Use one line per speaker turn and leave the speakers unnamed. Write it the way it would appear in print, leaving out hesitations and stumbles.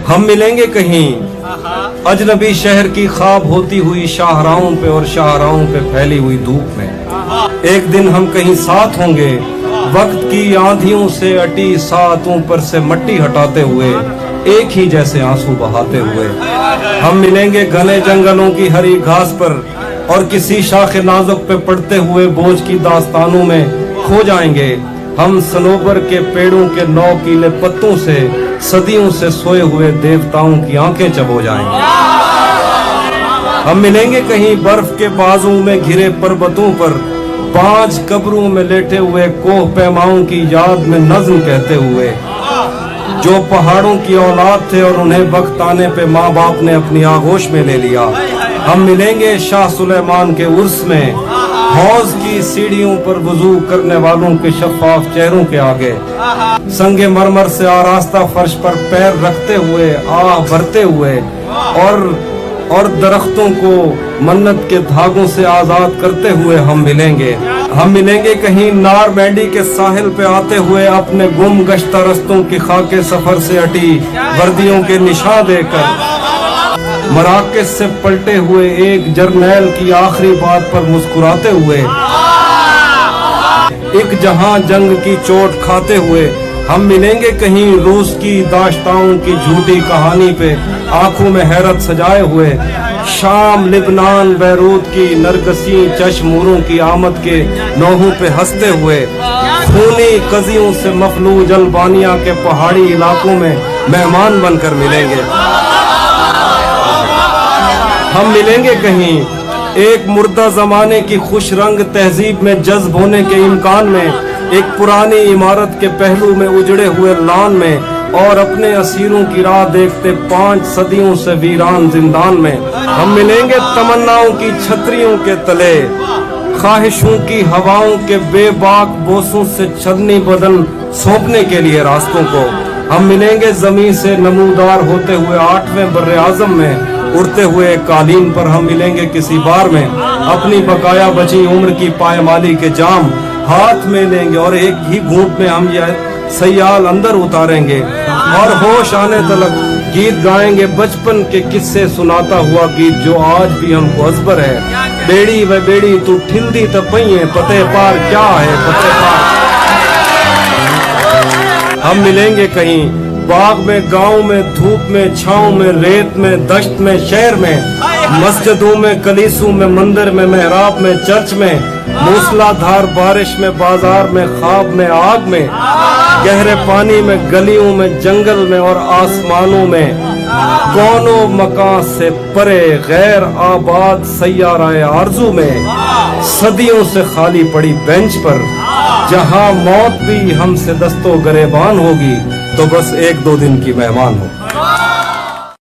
हम मिलेंगे कहीं अजनबी शहर की ख्वाब होती हुई शाहराहों पे और शाहराहों पे फैली हुई धूप में। एक दिन हम कहीं साथ होंगे, वक्त की आंधियों से अटी सातों पर से मट्टी हटाते हुए, एक ही जैसे आंसू बहाते हुए। हम मिलेंगे घने जंगलों की हरी घास पर और किसी शाख नाजुक पे पड़ते हुए बोझ की दास्तानों में खो जाएंगे। हम सनोबर के पेड़ों के नौकीले पत्तों से सदियों से सोए हुए देवताओं की आंखें चबो जाएंगे। हम मिलेंगे कहीं बर्फ के बाजू में घिरे पर्वतों पर, 5 कब्रों में लेटे हुए कोह पैमाओं की याद में नज्म कहते हुए, जो पहाड़ों की औलाद थे और उन्हें वक्त आने पे माँ बाप ने अपनी आगोश में ले लिया। हम मिलेंगे शाह सुलेमान के उर्स में, हौज की सीढ़ियों पर वुजू करने वालों के शफाफ चेहरों के आगे, संगे मरमर से आरास्ता फर्श पर पैर रखते हुए आह भरते हुए, और दरख्तों को मन्नत के धागों से आजाद करते हुए हम मिलेंगे। हम मिलेंगे कहीं नार बैंडी के साहिल पे आते हुए, अपने गुम गश्ता रस्तों की खाके सफर से अटी वर्दियों के निशान देकर, मराकज से पलटे हुए एक जर्नैल की आखिरी बात पर मुस्कुराते हुए, एक जहां जंग की चोट खाते हुए। हम मिलेंगे कहीं रूस की दाश्ताओं की झूठी कहानी पे आंखों में हैरत सजाए हुए, शाम लिबनान बैरूत की नरगसी चश्मूरों की आमद के नौहों पे हंसते हुए, खूनी कजियों से मफलूज अल्बानिया के पहाड़ी इलाकों में मेहमान बनकर मिलेंगे। हम मिलेंगे कहीं एक मुर्दा जमाने की खुश रंग तहजीब में जज्ब होने के इम्कान में, एक पुरानी इमारत के पहलू में उजड़े हुए लान में, और अपने असीरों की राह देखते 5 सदियों से वीरान जिंदान में। हम मिलेंगे तमन्नाओं की छतरियों के तले, ख्वाहिशों की हवाओं के बेबाक बोसों से छदनी बदन सौंपने के लिए रास्तों को। हम मिलेंगे जमीन से नमूदार होते हुए 8वें बर्रे आजम में, उड़ते हुए कालीन पर हम मिलेंगे किसी बार में, अपनी बकाया बची उम्र की पायमाली के जाम हाथ में लेंगे और एक ही घूंट में हम यह सयाल अंदर उतारेंगे, और होश आने तलक गीत गाएंगे बचपन के किस्से सुनाता हुआ गीत जो आज भी हमको अजबर है। बेड़ी व बेड़ी तू ठिल्दी तपइए, पते पार क्या है पते पार। हम मिलेंगे कहीं बाग में, गांव में, धूप में, छांव में, रेत में, दश्त में, शहर में, मस्जिदों में, कलीसों में, मंदिर में, मेहराब में, चर्च में, मूसलाधार बारिश में, बाजार में, ख्वाब में, आग में, गहरे पानी में, गलियों में, जंगल में और आसमानों में, कौनों मकान से परे गैर आबाद सैयाराए आरज़ू में, सदियों से खाली पड़ी बेंच पर, जहां मौत भी हमसे दस्तो गरेबान होगी तो बस 1-2 दिन की मेहमान हो।